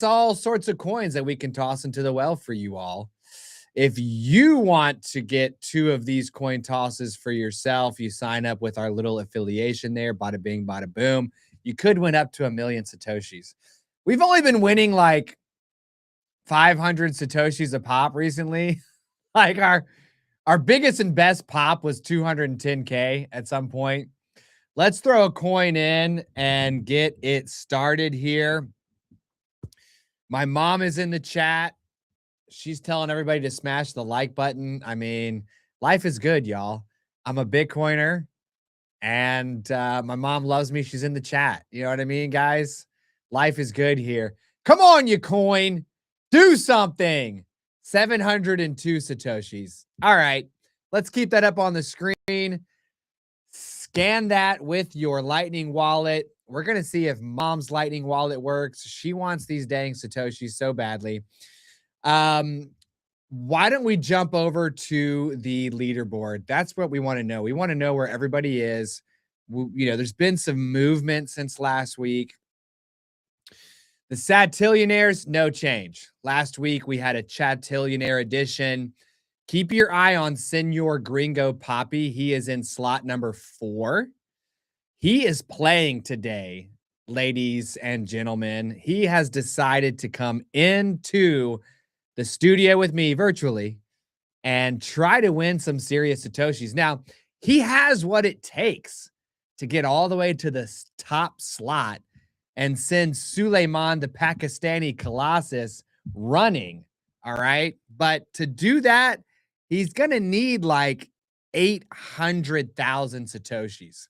all sorts of coins that we can toss into the well for you all. If you want to get 2 of these coin tosses for yourself, you sign up with our little affiliation there, bada bing, bada boom. You could win up to 1,000,000 Satoshis. We've only been winning like 500 Satoshis a pop recently. Like our biggest and best pop was 210K at some point. Let's throw a coin in and get it started here. My mom is in the chat. She's telling everybody to smash the like button. I mean, life is good, y'all. I'm a Bitcoiner, and my mom loves me. She's in the chat. You know what I mean, guys? Life is good here. Come on, you coin. Do something. 702 Satoshis. All right. Let's keep that up on the screen. Scan that with your Lightning wallet. We're going to see if mom's Lightning wallet works. She wants these dang Satoshis so badly. Why don't we jump over to the leaderboard? That's what we want to know. We want to know where everybody is. There's been some movement since last week. The Satillionaires, no change. Last week, we had a Chatillionaire edition. Keep your eye on Senor Gringo Poppy. He is in slot number 4. He is playing today, ladies and gentlemen. He has decided to come into the studio with me virtually and try to win some serious Satoshis. Now, he has what it takes to get all the way to the top slot and send Suleiman the Pakistani Colossus running, all right? But to do that, he's going to need like 800,000 Satoshis.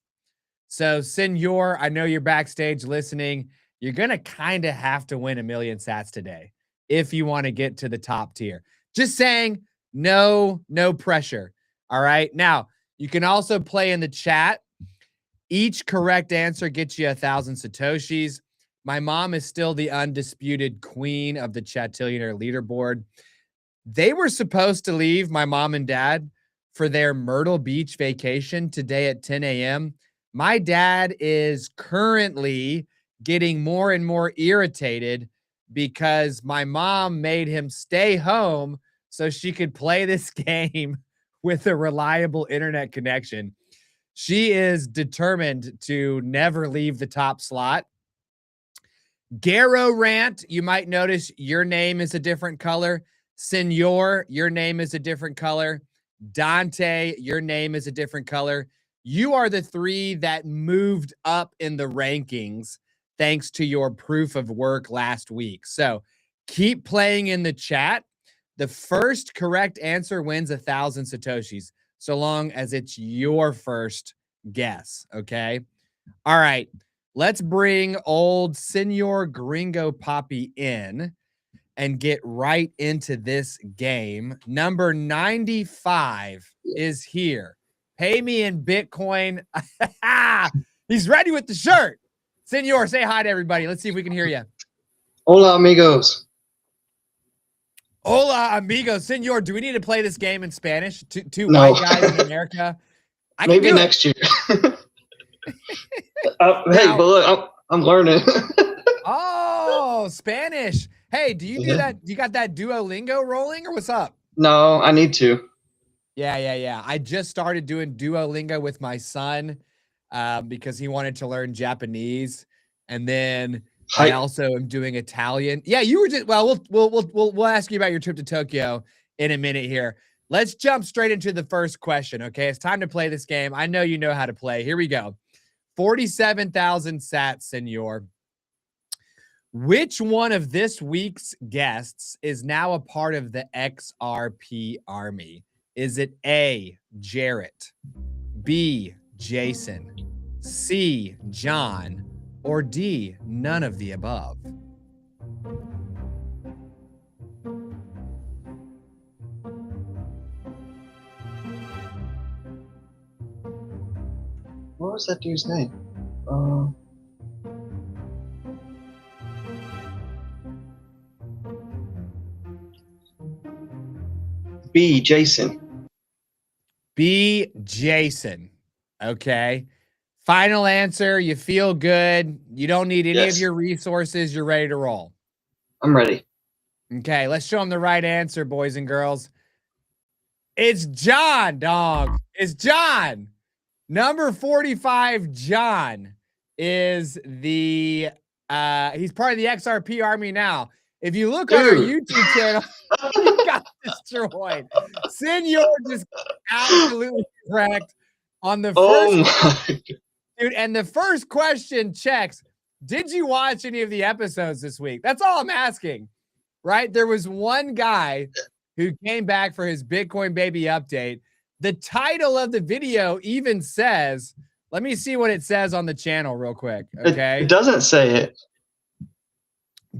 So, Senor, I know you're backstage listening. You're going to kind of have to win 1,000,000 sats today if you want to get to the top tier. Just saying, no pressure, all right? Now, you can also play in the chat. Each correct answer gets you 1,000 Satoshis. My mom is still the undisputed queen of the Chatillionaire leaderboard. They were supposed to leave, my mom and dad, for their Myrtle Beach vacation today at 10 a.m. My dad is currently getting more and more irritated because my mom made him stay home so she could play this game with a reliable internet connection. She is determined to never leave the top slot. Garrow Rant, you might notice your name is a different color. Senor, your name is a different color. Dante, your name is a different color. You are the 3 that moved up in the rankings thanks to your proof of work last week. So keep playing in the chat. The first correct answer wins 1,000 Satoshis, so long as it's your first guess, okay? All right, let's bring old Senor Gringo Poppy in and get right into this game. Number 95 is here. Pay me in Bitcoin. He's ready with the shirt. Senor, say hi to everybody. Let's see if we can hear you. Hola, amigos. Hola, amigos. Senor, do we need to play this game in Spanish? Two white guys in America? Maybe next year. Hey, but look, I'm learning. Oh, Spanish. Hey, do you do that? You got that Duolingo rolling or what's up? No, I need to. Yeah. I just started doing Duolingo with my son because he wanted to learn Japanese. And then I also am doing Italian. Yeah, you were just, well, we'll ask you about your trip to Tokyo in a minute here. Let's jump straight into the first question, okay? It's time to play this game. I know you know how to play. Here we go. 47,000 sats, Senor. Which one of this week's guests is now a part of the XRP army? Is it A, Jarrett, B, Jason, C, John, or D, none of the above? What was that dude's name? B, Jason. B, Jason. Okay. Final answer. You feel good. You don't need any of your resources. You're ready to roll. I'm ready. Okay, let's show him the right answer, boys and girls. It's John, dog. It's John. Number 45, John, is the he's part of the XRP army now. If you look on our YouTube channel, he got destroyed. Senor just absolutely correct on the first dude. And the first question checks: did you watch any of the episodes this week? That's all I'm asking. Right? There was one guy who came back for his Bitcoin baby update. The title of the video even says, let me see what it says on the channel real quick. Okay. It doesn't say it.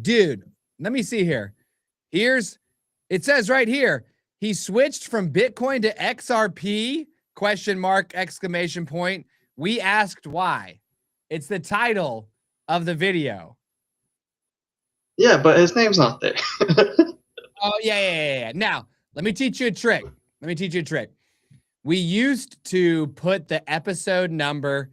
Dude, let me see here. It says right here, he switched from Bitcoin to XRP, question mark, exclamation point. We asked why. It's the title of the video. Yeah, but his name's not there. Oh, yeah. Now, let me teach you a trick. We used to put the episode number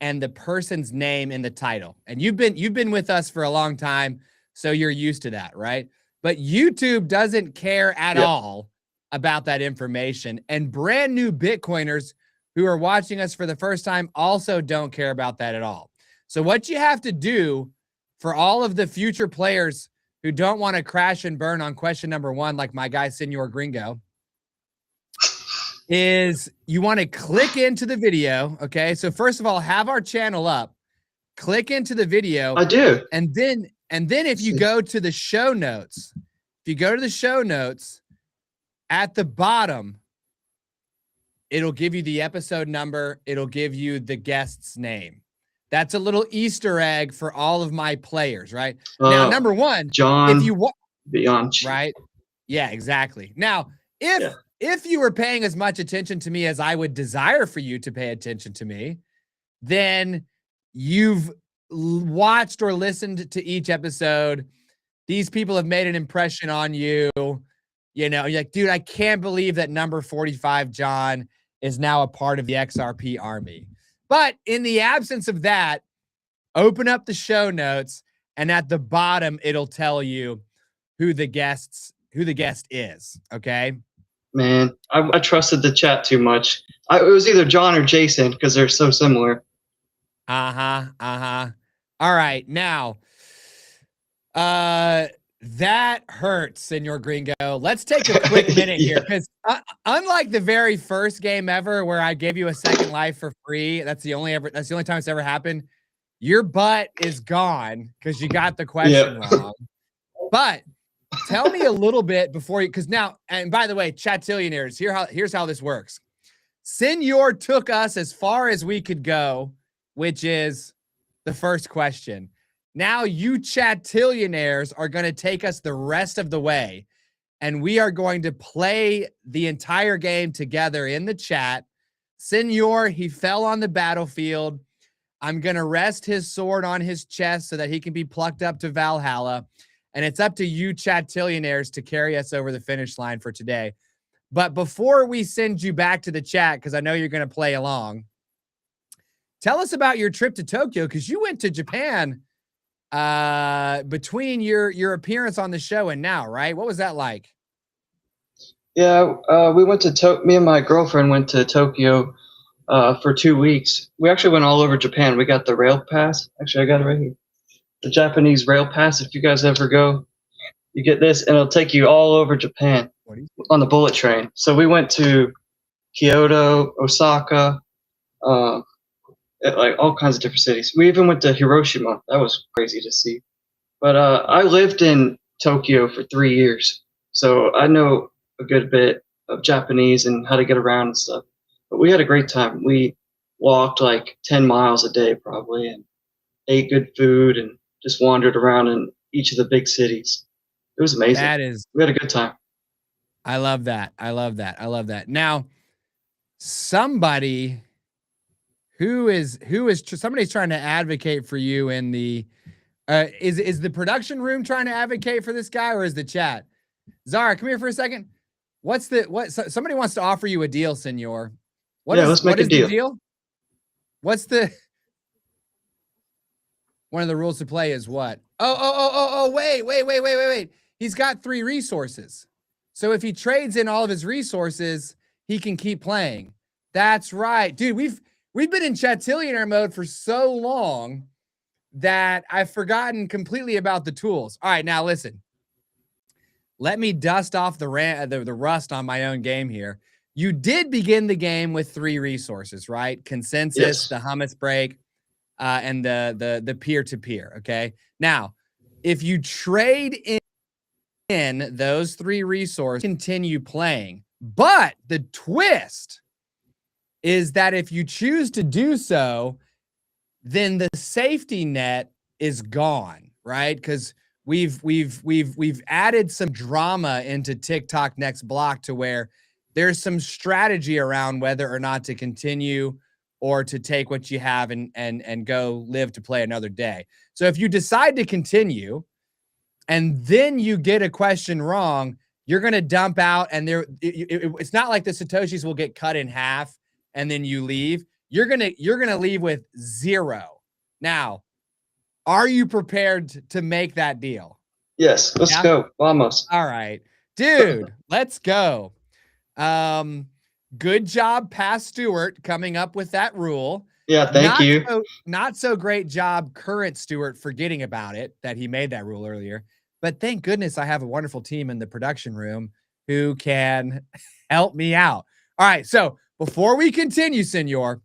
and the person's name in the title. And you've been with us for a long time, so you're used to that, right? But YouTube doesn't care at all about that information. And brand new Bitcoiners who are watching us for the first time also don't care about that at all. So what you have to do for all of the future players who don't want to crash and burn on question number 1, like my guy, Senor Gringo, is you want to click into the video. Okay. So first of all, have our channel up, click into the video. I do. And then if you go to the show notes, at the bottom, it'll give you the episode number. It'll give you the guest's name. That's a little Easter egg for all of my players, right? Now, number 1, John, if you want, beyond, right? Yeah, exactly. Now, if you were paying as much attention to me as I would desire for you to pay attention to me, then you've watched or listened to each episode. These people have made an impression on you. You know, you're like, dude, I can't believe that number 45, John, is now a part of the XRP army. But in the absence of that, open up the show notes, and at the bottom, it'll tell you who the guest is. Okay. Man, I trusted the chat too much. It was either John or Jason because they're so similar. All right. Now, that hurts, Senor Gringo. Let's take a quick minute here, because unlike the very first game ever where I gave you a second life for free, that's the only time it's ever happened. Your butt is gone because you got the question wrong. But tell me a little bit before you, because now, and by the way, Chatillionaires, here's how this works. Senor took us as far as we could go, which is the first question. Now you Chatillionaires are going to take us the rest of the way, and we are going to play the entire game together in the chat. Senor, he fell on the battlefield. I'm going to rest his sword on his chest so that he can be plucked up to Valhalla. And it's up to you Chatillionaires to carry us over the finish line for today. But before we send you back to the chat, because I know you're going to play along, tell us about your trip to Tokyo, because you went to Japan between your appearance on the show and now, right? What was that like? Yeah, we went to me and my girlfriend went to Tokyo for 2 weeks. We actually went all over Japan. We got the rail pass. Actually, I got it right here. The Japanese rail pass. If you guys ever go, you get this, and it'll take you all over Japan on the bullet train. So we went to Kyoto, Osaka, like all kinds of different cities. We even went to Hiroshima. That was crazy to see. But I lived in Tokyo for 3 years, so I know a good bit of Japanese and how to get around and stuff. But we had a great time. We walked like 10 miles a day probably, and ate good food and just wandered around in each of the big cities. It was amazing. We had a good time. I love that. Now, somebody's trying to advocate for you in the is the production room trying to advocate for this guy, or is the chat? Zara, come here for a second. Somebody wants to offer you a deal, Senor. Let's make a deal. The deal? What's the one of the rules to play is what? Wait. He's got 3 resources. So if he trades in all of his resources, he can keep playing. That's right. Dude, we've been in Chatillionaire mode for so long that I've forgotten completely about the tools. All right, now listen. Let me dust off the rust on my own game here. You did begin the game with 3 resources, right? Consensus, Yes. the hummus break, and the peer-to-peer, okay? Now, if you trade in those 3 resources, continue playing. But the twist is that if you choose to do so, then the safety net is gone, right? Because we've added some drama into TikTok Next Block to where there's some strategy around whether or not to continue or to take what you have and go live to play another day. So if you decide to continue and then you get a question wrong, you're going to dump out, and it's not like the Satoshis will get cut in half and then you leave. You're going to leave with 0. Now, are you prepared to make that deal? Yes, let's go. Vamos. All right. Dude, let's go. Good job, past Stewart, coming up with that rule. Yeah, thank you. Not so great job, current Stewart, forgetting about it, that he made that rule earlier. But thank goodness I have a wonderful team in the production room who can help me out. All right, so before we continue, Senor,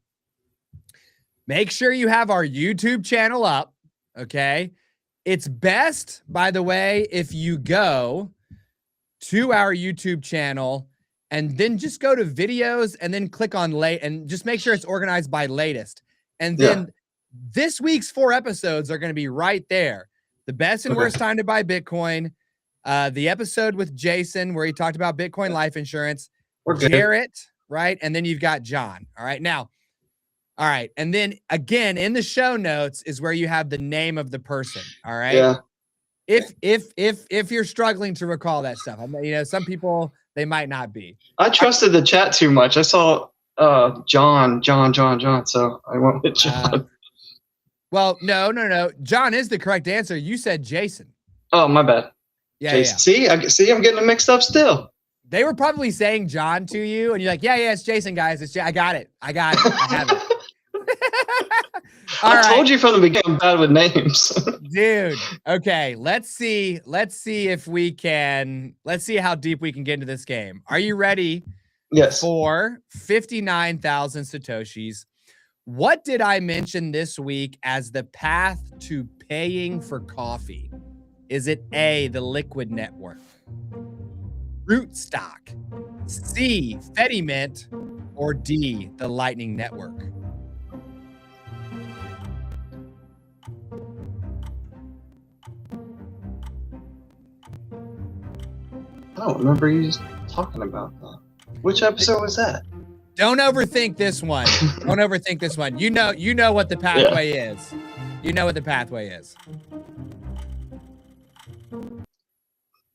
make sure you have our YouTube channel up, okay? It's best, by the way, if you go to our YouTube channel and then just go to videos and then click on late and just make sure it's organized by latest. And then this week's 4 episodes are going to be right there. The best and worst time to buy Bitcoin, the episode with Jason where he talked about Bitcoin life insurance, Jarrett, right? And then you've got John. All right. Now, all right. And then again, in the show notes is where you have the name of the person. All right. Yeah. If you're struggling to recall that stuff, I mean, you know, some people, they might not be. I trusted the chat too much. I saw John, so I went with John. Well, no. John is the correct answer. You said Jason. Oh, my bad. Yeah, yeah. See, I'm getting them mixed up still. They were probably saying John to you, and you're like, yeah, it's Jason, guys. I got it. I have it. I told you from the beginning I'm bad with names. Dude, okay, let's see if we can, let's see how deep we can get into this game. Are you ready? Yes. For 59,000 Satoshis. What did I mention this week as the path to paying for coffee? Is it A, the Liquid Network, Rootstock, C, Fedimint, or D, the Lightning Network? I don't remember you talking about that. Which episode was that? Don't overthink this one. Don't overthink this one. You know what the pathway is. You know what the pathway is.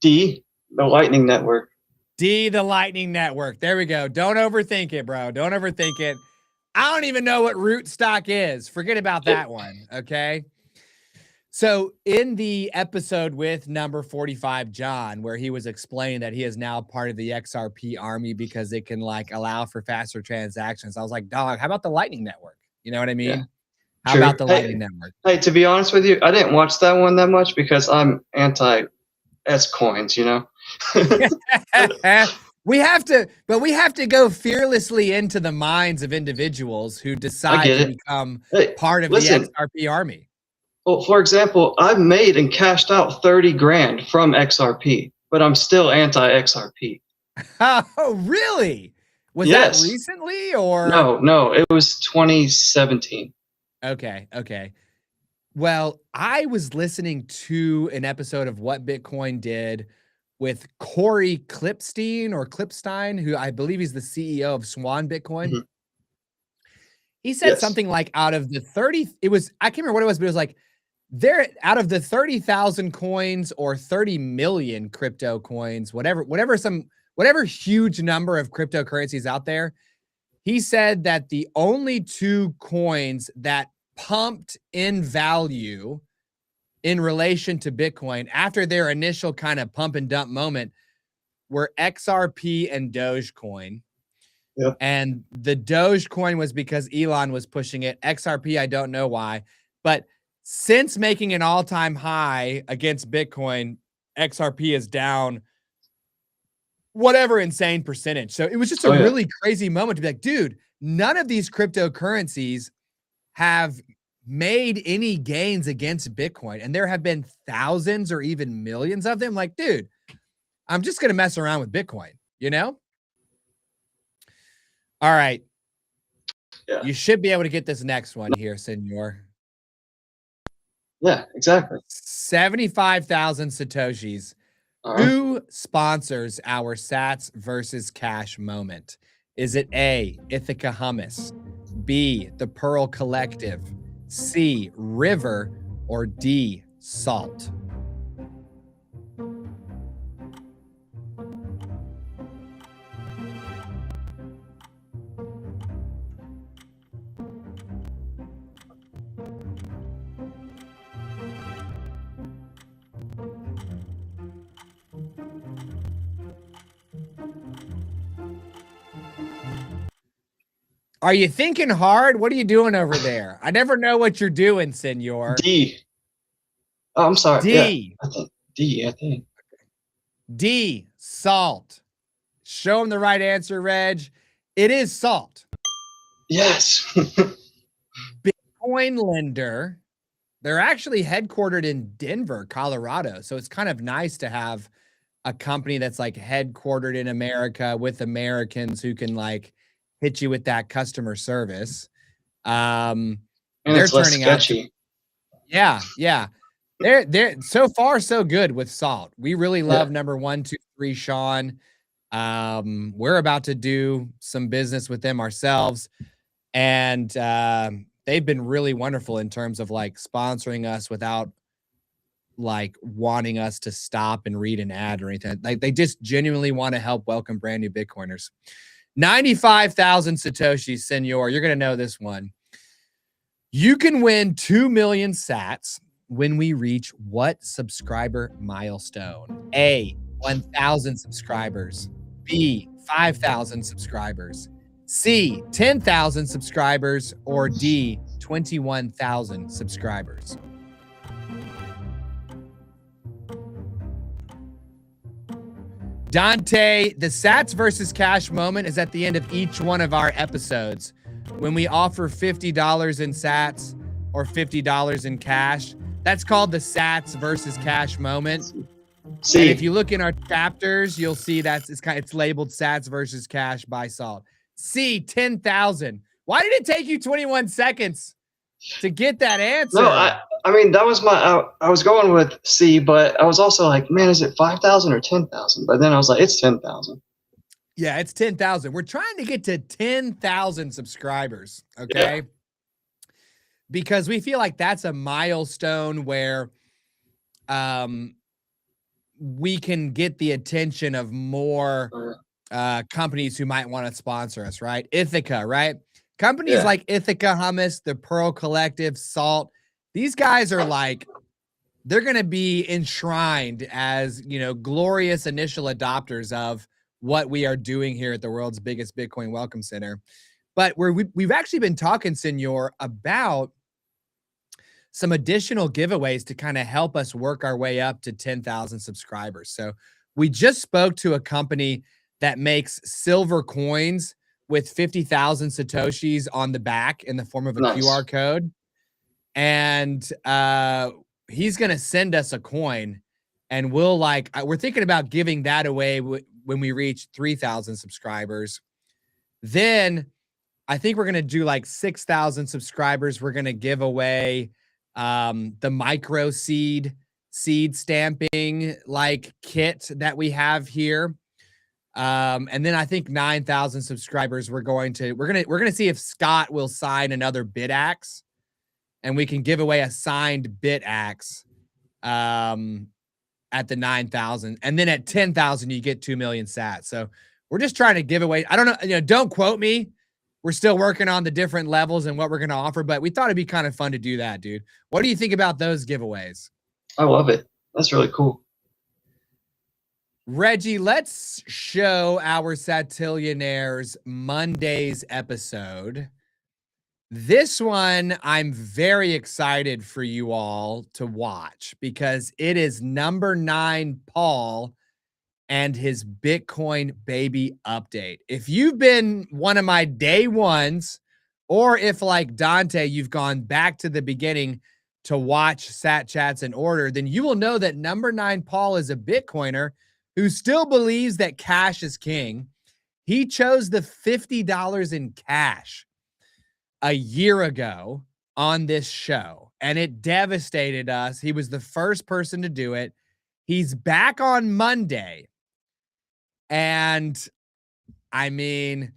D, the Lightning Network. D, the Lightning Network. There we go. Don't overthink it, bro. Don't overthink it. I don't even know what Rootstock is. Forget about that one, okay? So in the episode with number 45, John, where he was explaining that he is now part of the XRP army because it can like allow for faster transactions, I was like, dog, how about the Lightning Network? You know what I mean? Yeah. How about the Lightning Network? Hey, to be honest with you, I didn't watch that one that much because I'm anti-S coins, you know? we have to go fearlessly into the minds of individuals who decide to become part of the XRP army. Well, for example, I've made and cashed out 30 grand from XRP, but I'm still anti-XRP. Oh, really? Was that recently or? No, it was 2017. Okay. Well, I was listening to an episode of What Bitcoin Did with Corey Klippstein, who I believe he's the CEO of Swan Bitcoin. Mm-hmm. He said something like out of the 30, I can't remember what it was, but it was like, they're out of the 30,000 coins or 30 million crypto coins, whatever huge number of cryptocurrencies out there. He said that the only 2 coins that pumped in value in relation to Bitcoin after their initial kind of pump and dump moment were XRP and Dogecoin. Yep. And the Dogecoin was because Elon was pushing it. XRP, I don't know why. But since making an all-time high against Bitcoin, XRP is down whatever insane percentage. So it was just a really crazy moment to be like, dude, none of these cryptocurrencies have made any gains against Bitcoin. And there have been thousands or even millions of them. Like, dude, I'm just going to mess around with Bitcoin, you know? All right. Yeah. You should be able to get this next one here, senor. Yeah, exactly. 75,000 Satoshis. Who sponsors our Sats versus Cash moment? Is it A, Ithaca Hummus, B, the Pearl Collective, C, River, or D, Salt? Are you thinking hard? What are you doing over there? I never know what you're doing, senor. D. Oh, I'm sorry. D. Yeah, I think D, I think. D, Salt. Show him the right answer, Reg. It is Salt. Yes. Bitcoin lender. They're actually headquartered in Denver, Colorado. So it's kind of nice to have a company that's like headquartered in America with Americans who can like hit you with that customer service. And they're it's less turning sketchy. out. Yeah. They're so far so good with Salt. We really love number 1, 2, 3, Sean. We're about to do some business with them ourselves, and they've been really wonderful in terms of like sponsoring us without like wanting us to stop and read an ad or anything. Like they just genuinely want to help welcome brand new Bitcoiners. 95,000 Satoshis, senor. You're going to know this one. You can win 2 million sats when we reach what subscriber milestone? A, 1,000 subscribers. B, 5,000 subscribers. C, 10,000 subscribers. Or D, 21,000 subscribers. Dante, the Sats versus Cash moment is at the end of each one of our episodes. When we offer $50 in Sats or $50 in cash, that's called the Sats versus Cash moment. C. And if you look in our chapters, you'll see it's labeled Sats versus Cash by Salt. C, 10,000. Why did it take you 21 seconds to get that answer? No, I mean, that was I was going with C, but I was also like, man, is it 5,000 or 10,000? But then I was like, it's 10,000. Yeah, it's 10,000. We're trying to get to 10,000 subscribers, okay? Yeah. Because we feel like that's a milestone where we can get the attention of more companies who might want to sponsor us, right? Ithaca, right? Companies like Ithaca Hummus, the Pearl Collective, Salt, these guys are like, they're going to be enshrined as, you know, glorious initial adopters of what we are doing here at the world's biggest Bitcoin Welcome Center. But we've actually been talking, senor, about some additional giveaways to kind of help us work our way up to 10,000 subscribers. So we just spoke to a company that makes silver coins with 50,000 Satoshis on the back in the form of a QR code. And he's going to send us a coin, and we're thinking about giving that away when we reach 3,000 subscribers. Then I think we're going to do like 6,000 subscribers. We're going to give away the micro seed stamping like kit that we have here. And then I think 9,000 subscribers, we're going to see if Scott will sign another bit axe, and we can give away a signed bit axe at the 9,000. And then at 10,000, you get 2 million sats. So we're just trying to give away. I don't know, don't quote me. We're still working on the different levels and what we're going to offer, but we thought it'd be kind of fun to do that, dude. What do you think about those giveaways? I love it. That's really cool. Reggie, let's show our Satillionaires Monday's episode. This one, I'm very excited for you all to watch because it is number 9, Paul, and his Bitcoin baby update. If you've been one of my day ones, or if like Dante, you've gone back to the beginning to watch Sat Chats in order, then you will know that number 9, Paul, is a Bitcoiner who still believes that cash is king. He chose the $50 in cash a year ago on this show, and it devastated us. He was the first person to do it. He's back on Monday. And I mean,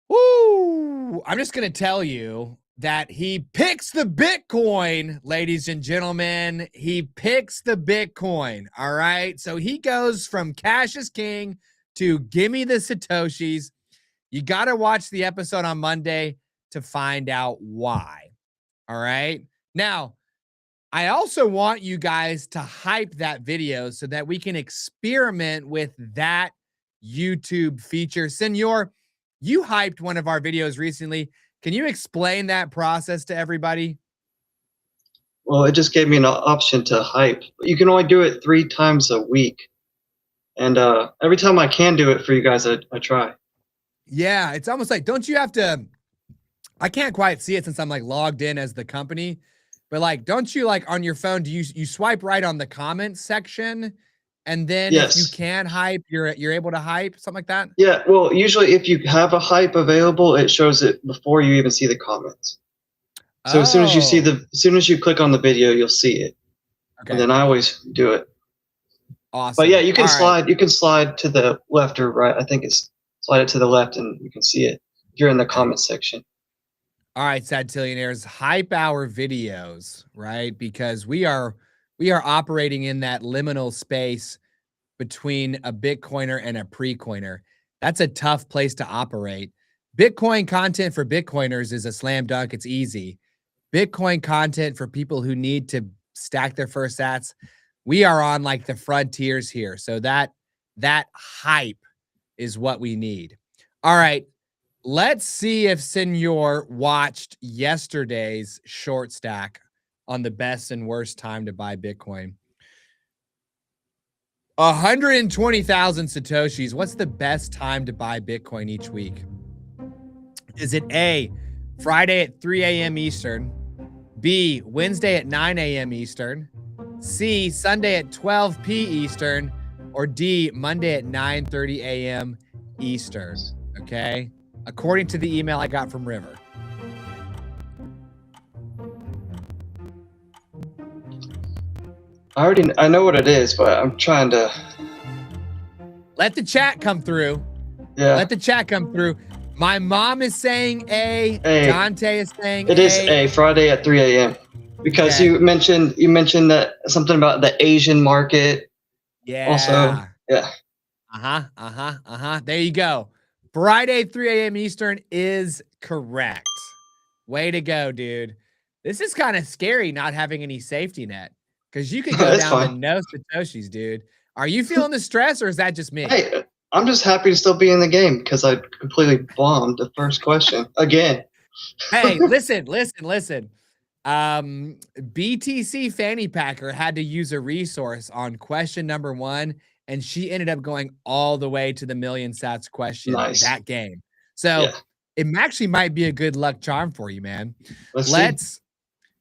woo, I'm just going to tell you that he picks the Bitcoin, ladies and gentlemen. He picks the Bitcoin. All right. So he goes from cash is king to gimme the Satoshis. You got to watch the episode on Monday to find out why. All right. Now, I also want you guys to hype that video so that we can experiment with that YouTube feature. Senor, you hyped one of our videos recently. Can you explain that process to everybody? Well, it just gave me an option to hype. You can only do it 3 times a week. And every time I can do it for you guys, I try. Yeah, it's almost like, don't you have to, I can't quite see it since I'm like logged in as the company, but like, don't you like on your phone, do you swipe right on the comments section? And then Yes. if you can hype, you're able to hype, something like that? Yeah, well, usually if you have a hype available, it shows it before you even see the comments. So as soon as you click on the video, you'll see it. Okay. And then I always do it. Awesome. But yeah, you can slide to the left or right. I think it's slide it to the left and you can see it if you're in the comments section. All right, Satillionaires, hype our videos, right? Because we are operating in that liminal space between a Bitcoiner and a pre-coiner. That's a tough place to operate. Bitcoin content for Bitcoiners is a slam dunk. It's easy. Bitcoin content for people who need to stack their first sats, we are on like the frontiers here. So that hype is what we need. All right. Let's see if Senor watched yesterday's short stack on the best and worst time to buy Bitcoin. 120,000 Satoshis. What's the best time to buy Bitcoin each week? Is it A, Friday at 3 a.m. Eastern, B, Wednesday at 9 a.m. Eastern, C, Sunday at 12 p. Eastern, or D, Monday at 9:30 a.m. Eastern? Okay. According to the email I got from River. I know what it is, but I'm trying to let the chat come through. Yeah. Let the chat come through. My mom is saying A. Dante is saying it is A, Friday at 3 a.m. Because you mentioned that something about the Asian market. Yeah. Also, yeah. There you go. Friday, 3 a.m. Eastern is correct. Way to go, dude. This is kind of scary not having any safety net because you could go down to no Satoshis, dude. Are you feeling the stress or is that just me? Hey, I'm just happy to still be in the game because I completely bombed the first question again. Hey, listen. BTC Fanny Packer had to use a resource on question number 1. And she ended up going all the way to the million sats question that game. So it actually might be a good luck charm for you, man.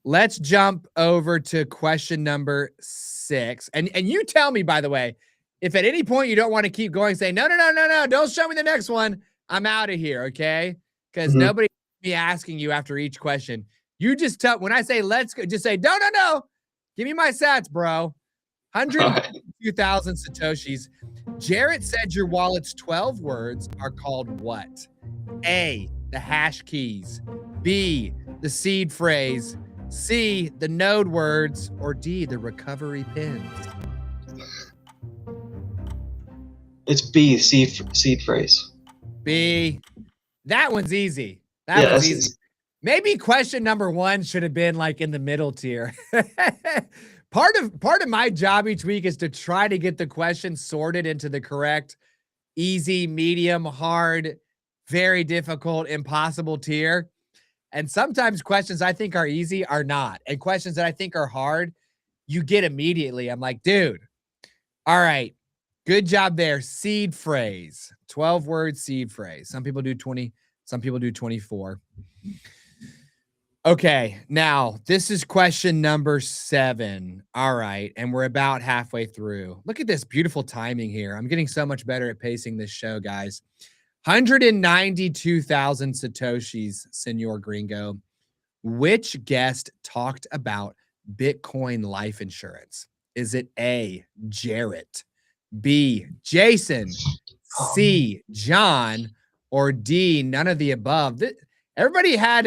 Let's jump over to question number 6. And you tell me, by the way, if at any point you don't want to keep going, say, no, don't show me the next one. I'm out of here, okay? Because nobody be asking you after each question. You just tell, when I say let's go, just say, no. Give me my sats, bro. 102,000 Satoshis. Jarrett said your wallet's 12 words are called what? A, the hash keys. B, the seed phrase. C, the node words. Or D, the recovery pins. It's B, seed phrase. B. That one's easy. That one's easy. Maybe question number 1 should have been like in the middle tier. part of my job each week is to try to get the questions sorted into the correct easy, medium, hard, very difficult, impossible tier. And sometimes questions I think are easy are not. And questions that I think are hard, you get immediately. I'm like, dude, all right, good job there. Seed phrase, 12-word seed phrase. Some people do 20, some people do 24. Okay, now this is question number 7. All right, and we're about halfway through. Look at this beautiful timing here. I'm getting so much better at pacing this show, guys. 192,000 Satoshis, Senor Gringo. Which guest talked about Bitcoin life insurance? Is it A, Jarrett, B, Jason, C, John, or D, none of the above? Everybody had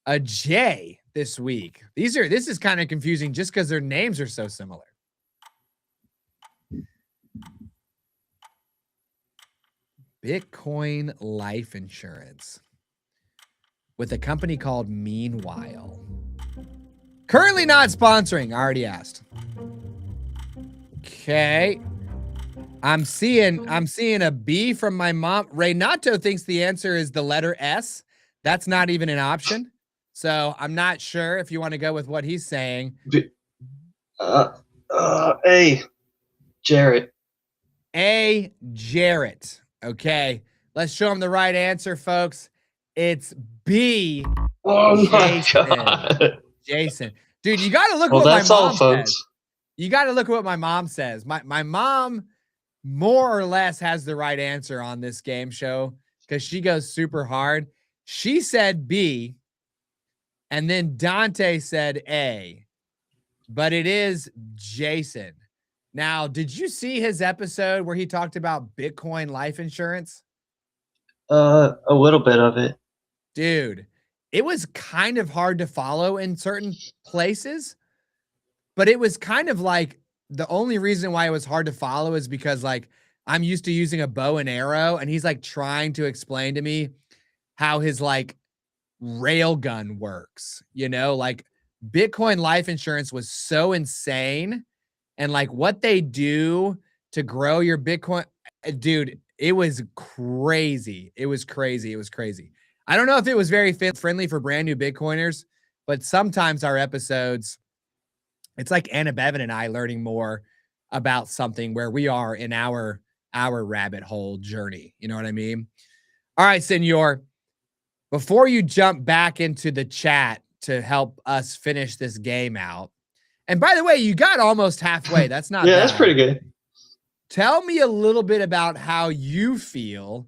a J this week. This is kind of confusing just because their names are so similar. Bitcoin life insurance with a company called Meanwhile. Currently not sponsoring. I already asked. Okay. I'm seeing a B from my mom. Renato thinks the answer is the letter S. That's not even an option. So I'm not sure if you want to go with what he's saying. A, Jarrett. A, Jarrett. Okay. Let's show him the right answer, folks. It's B. Oh my Jason. God. Jason. Dude, you got to look at Well, what that's my all, mom folks. says. You got to look at what my mom says. My mom more or less has the right answer on this game show because she goes super hard. She said B, and then Dante said A, but it is Jason. Now, did you see his episode where he talked about Bitcoin life insurance? A little bit of it. Dude, it was kind of hard to follow in certain places, but it was kind of like the only reason why it was hard to follow is because like I'm used to using a bow and arrow, and he's like trying to explain to me how his like railgun works, you know, like Bitcoin life insurance was so insane, and like what they do to grow your Bitcoin, dude, it was crazy. It was crazy. It was crazy. I don't know if it was very friendly for brand new Bitcoiners, but sometimes our episodes, it's like Anna Bevan and I learning more about something where we are in our rabbit hole journey. You know what I mean? All right, Senor, before you jump back into the chat to help us finish this game out, and by the way, you got almost halfway. That's not Yeah, bad. that's pretty good. Tell me a little bit about how you feel.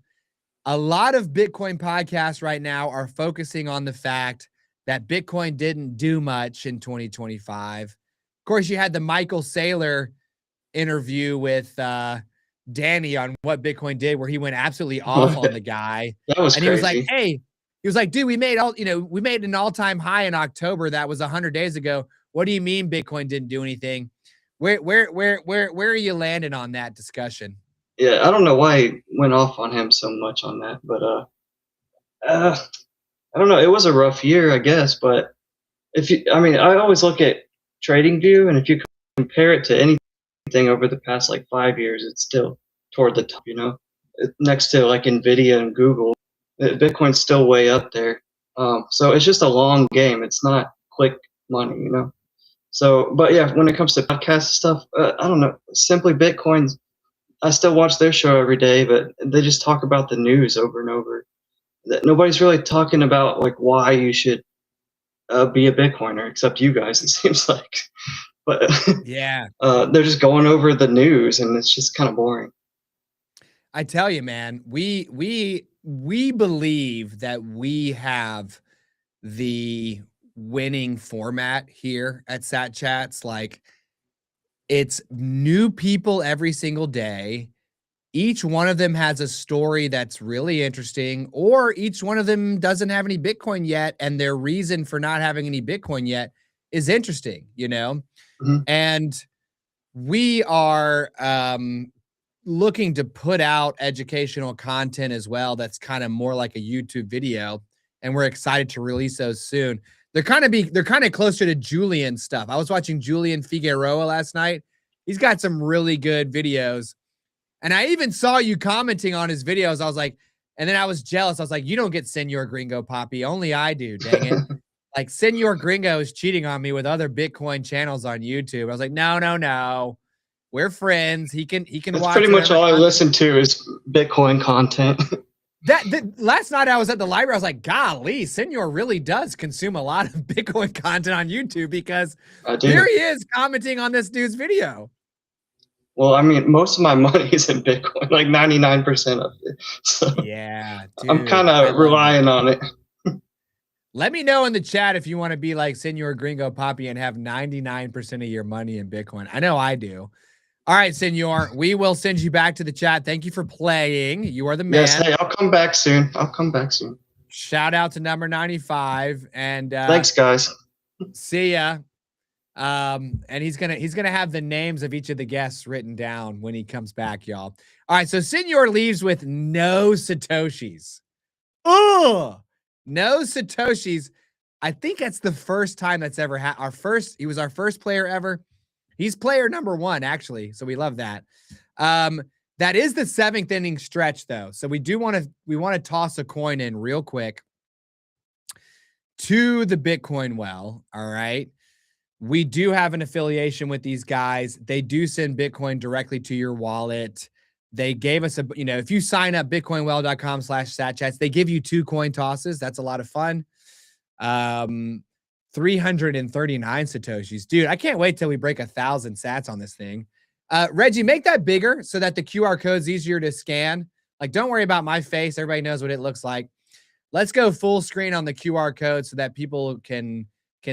A lot of Bitcoin podcasts right now are focusing on the fact that Bitcoin didn't do much in 2025. Of course, you had the Michael Saylor interview with Danny on what Bitcoin did, where he went absolutely off on the guy. That was And crazy. he was like, hey, he was like, dude, we made an all-time high in October. That was 100 days ago. What do you mean Bitcoin didn't do anything? Where are you landing on that discussion? Yeah, I don't know why he went off on him so much on that, but I don't know. It was a rough year, I guess. But I always look at TradingView, and if you compare it to anything over the past like 5 years, it's still toward the top. Next to like Nvidia and Google, Bitcoin's still way up there. So it's just a long game. It's not quick money. So, but yeah, when it comes to podcast stuff, I don't know. Simply Bitcoin's. I still watch their show every day, but they just talk about the news over and over. Nobody's really talking about like why you should be a Bitcoiner, except you guys. It seems like, but yeah, they're just going over the news, and it's just kind of boring. I tell you, man, we believe that we have the winning format here at satchats. Like, it's new people every single day. Each one of them has a story that's really interesting, or each one of them doesn't have any Bitcoin yet, and their reason for not having any Bitcoin yet is interesting, Mm-hmm. And we are looking to put out educational content as well that's kind of more like a YouTube video, and we're excited to release those soon. They're kind of closer to Julian stuff. I was watching Julian Figueroa last night. He's got some really good videos. And I even saw you commenting on his videos. I was like, and then I was jealous. I was like, you don't get Senor Gringo, Poppy. Only I do, dang it. Like Senor Gringo is cheating on me with other Bitcoin channels on YouTube. I was like, no. We're friends. He can That's watch. pretty much all I listen to is Bitcoin content. That last night I was at the library. I was like, golly, Senor really does consume a lot of Bitcoin content on YouTube because there he is commenting on this dude's video. Well, I mean, most of my money is in Bitcoin, like 99% of it. So yeah, dude, I'm kind of relying on it. Let me know in the chat if you want to be like Senor Gringo Poppy and have 99% of your money in Bitcoin. I know I do. All right, Senor, we will send you back to the chat. Thank you for playing. You are the man. Yes, hey, I'll come back soon. Shout out to number 95. And thanks, guys. See ya. And he's gonna have the names of each of the guests written down when he comes back, y'all. All right, so Senor leaves with no Satoshis. Oh, no Satoshis. I think that's the first time that's ever happened. He was our first player ever. He's player number 1, actually. So we love that. That is the 7th inning stretch, though. So we want to toss a coin in real quick to the Bitcoin well. All right. We do have an affiliation with these guys. They do send Bitcoin directly to your wallet. They gave us if you sign up bitcoinwell.com/satchats, they give you 2 coin tosses. That's a lot of fun. 339 Satoshis. Dude, I can't wait till we break 1,000 sats on this thing. Reggie, make that bigger so that the QR code's easier to scan. Like, don't worry about my face. Everybody knows what it looks like. Let's go full screen on the QR code so that people can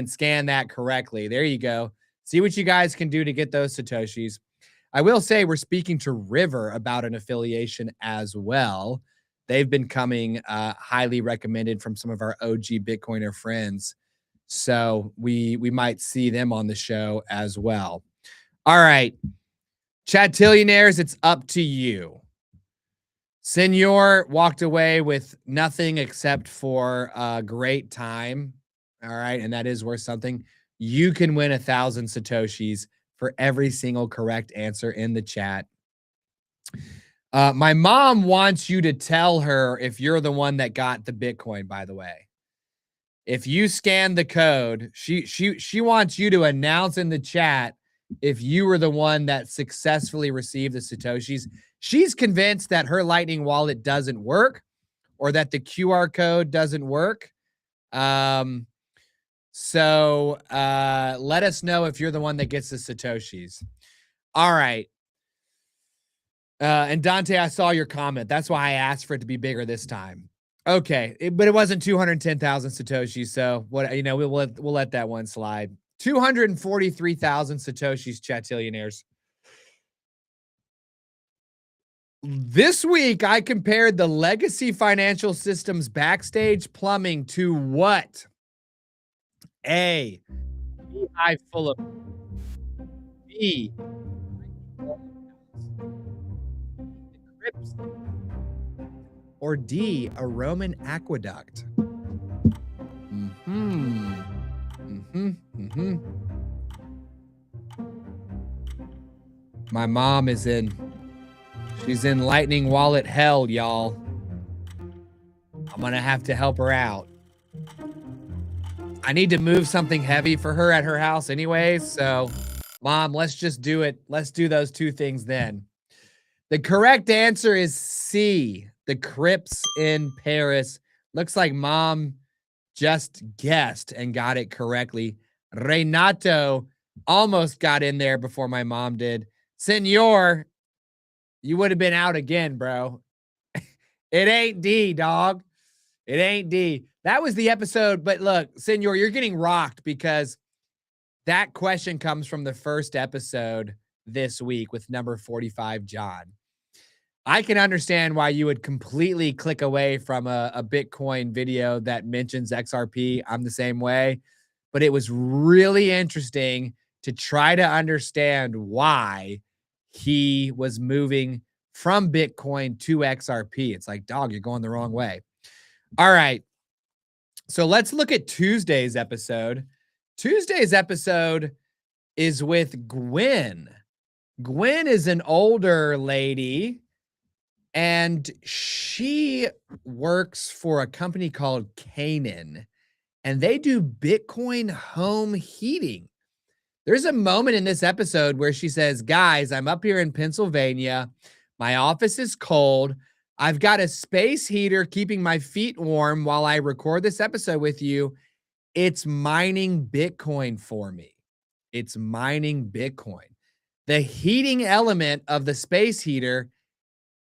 scan that correctly. There you go. See what you guys can do to get those Satoshis. I will say we're speaking to River about an affiliation as well. They've been coming highly recommended from some of our OG Bitcoiner friends. So we might see them on the show as well. All right. Chatillionaires, it's up to you. Senor walked away with nothing except for a great time. All right. And that is worth something. You can win 1,000 Satoshis for every single correct answer in the chat. My mom wants you to tell her if you're the one that got the Bitcoin, by the way. If you scan the code, she wants you to announce in the chat if you were the one that successfully received the Satoshis. She's convinced that her Lightning wallet doesn't work or that the QR code doesn't work. So let us know if you're the one that gets the Satoshis. All right. And Dante, I saw your comment. That's why I asked for it to be bigger this time. Okay, but it wasn't 210,000 Satoshis, so what we'll let that one slide. 243,000 Satoshis, Chatillionaires. This week, I compared the legacy financial systems backstage plumbing to what? A, beehive full of B, crypts, or D, a Roman aqueduct. My mom is she's in Lightning wallet hell, y'all. I'm gonna have to help her out. I need to move something heavy for her at her house anyway, so Mom, let's just do it. Let's do those 2 things then. The correct answer is C, the crypts in Paris. Looks like Mom just guessed and got it correctly. Renato almost got in there before my mom did. Senor, you would have been out again, bro. It ain't D, dog. It ain't D. That was the episode. But look, Senor, you're getting rocked because that question comes from the first episode this week with number 45, John. I can understand why you would completely click away from a Bitcoin video that mentions XRP. I'm the same way, but it was really interesting to try to understand why he was moving from Bitcoin to XRP. It's like, dog, you're going the wrong way. All right. So let's look at Tuesday's episode. Tuesday's episode is with Gwen. Gwen is an older lady, and she works for a company called Canaan, and they do Bitcoin home heating. There's a moment in this episode where she says, guys, I'm up here in Pennsylvania. My office is cold. I've got a space heater keeping my feet warm while I record this episode with you. It's mining Bitcoin for me. It's mining Bitcoin. The heating element of the space heater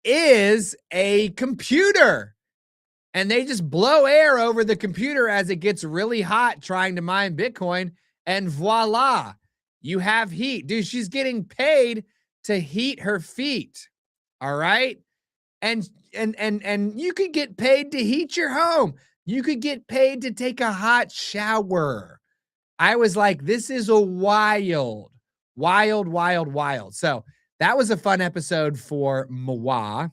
is a computer. And they just blow air over the computer as it gets really hot trying to mine Bitcoin. And voila, you have heat. Dude, she's getting paid to heat her feet. All right. And you could get paid to heat your home. You could get paid to take a hot shower. I was like, this is a wild. So that was a fun episode for moi.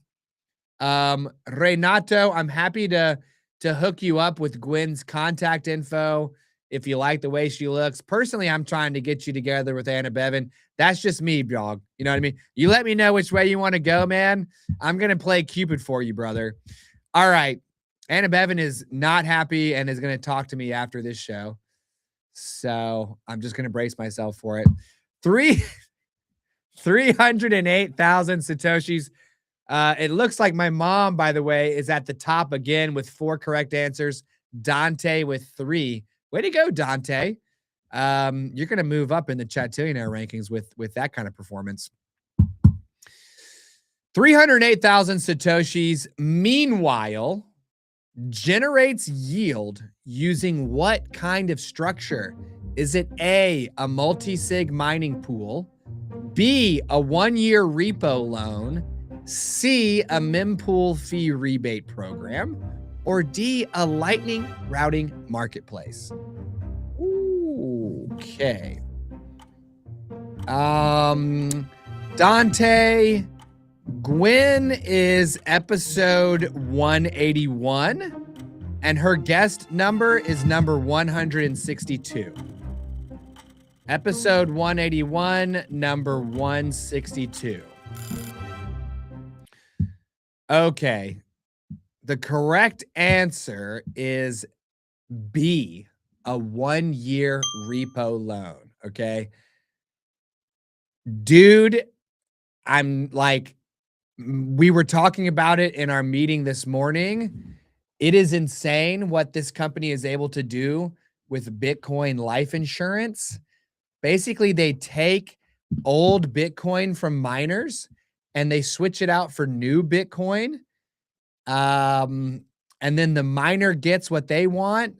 Renato, I'm happy to hook you up with Gwen's contact info if you like the way she looks. Personally, I'm trying to get you together with Anna Bevan. That's just me, dog. You know what I mean? You let me know which way you want to go, man. I'm going to play Cupid for you, brother. All right. Anna Bevan is not happy and is going to talk to me after this show. So I'm just going to brace myself for it. 308,000 Satoshis. It looks like my mom, by the way, is at the top again with 4 correct answers. Dante with 3. Way to go, Dante. You're going to move up in the Chatillionaire rankings with that kind of performance. 308,000 Satoshis, meanwhile, generates yield using what kind of structure? Is it A, a multi-sig mining pool, B, a 1-year repo loan, C, a mempool fee rebate program, or D, a lightning routing marketplace? Ooh, okay. Dante, Gwen is episode 181, and her guest number is number 162. Episode 181, number 162. Okay. The correct answer is B, a 1-year repo loan. Okay. Dude, I'm like, we were talking about it in our meeting this morning. It is insane what this company is able to do with Bitcoin life insurance. Basically, they take old Bitcoin from miners and they switch it out for new Bitcoin. And then the miner gets what they want.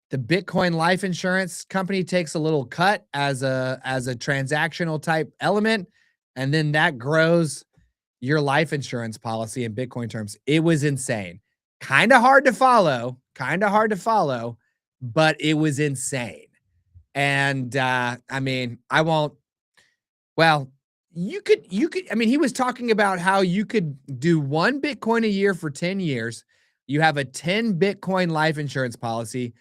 The Bitcoin life insurance company takes a little cut as a transactional type element, and then that grows your life insurance policy in Bitcoin terms. It was insane. Kind of hard to follow, but it was insane. And I mean, I won't. Well, you could. I mean, he was talking about how you could do 1 Bitcoin a year for 10 years. You have a 10 Bitcoin life insurance policy.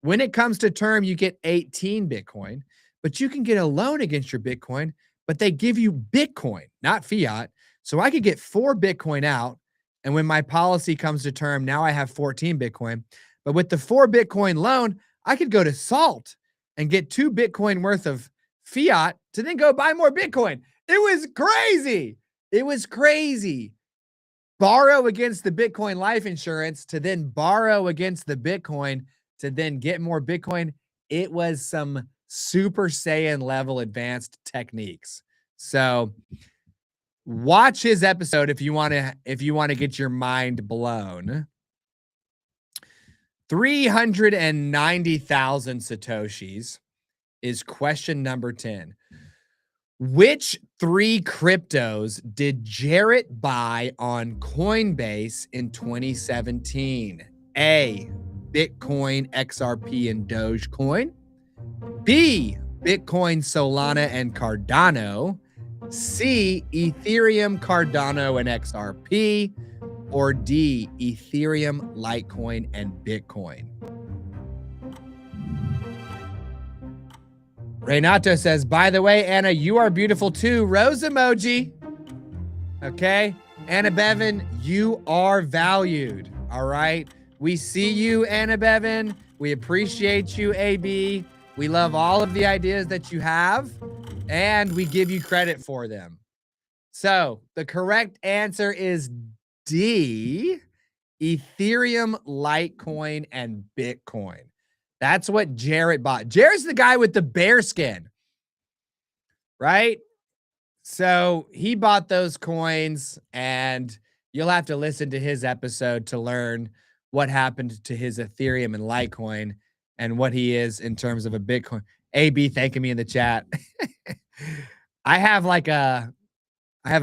When it comes to term, you get 18 Bitcoin, but you can get a loan against your Bitcoin, but they give you Bitcoin, not fiat. So I could get 4 Bitcoin out. And when my policy comes to term, now I have 14 Bitcoin. But with the 4 Bitcoin loan, I could go to Salt and get 2 Bitcoin worth of fiat to then go buy more Bitcoin. It was crazy. Borrow against the Bitcoin life insurance to then borrow against the Bitcoin to then get more Bitcoin. It was some Super Saiyan level advanced techniques. So watch his episode if you want to get your mind blown. 390,000 Satoshis is question number 10. Which 3 cryptos did Jarrett buy on Coinbase in 2017? A, Bitcoin, XRP, and Dogecoin. B, Bitcoin, Solana, and Cardano. C, Ethereum, Cardano, and XRP. Or D, Ethereum, Litecoin, and Bitcoin. Renato says, by the way, Anna, you are beautiful too. Rose emoji. Okay. Anna Bevan, you are valued. All right. We see you, Anna Bevan. We appreciate you, AB. We love all of the ideas that you have, and we give you credit for them. So the correct answer is D, Ethereum, Litecoin, and Bitcoin. That's what Jarrett bought. Jarrett's the guy with the bear skin, right? So he bought those coins, and you'll have to listen to his episode to learn what happened to his Ethereum and Litecoin and what he is in terms of a Bitcoin. AB thanking me in the chat. I have a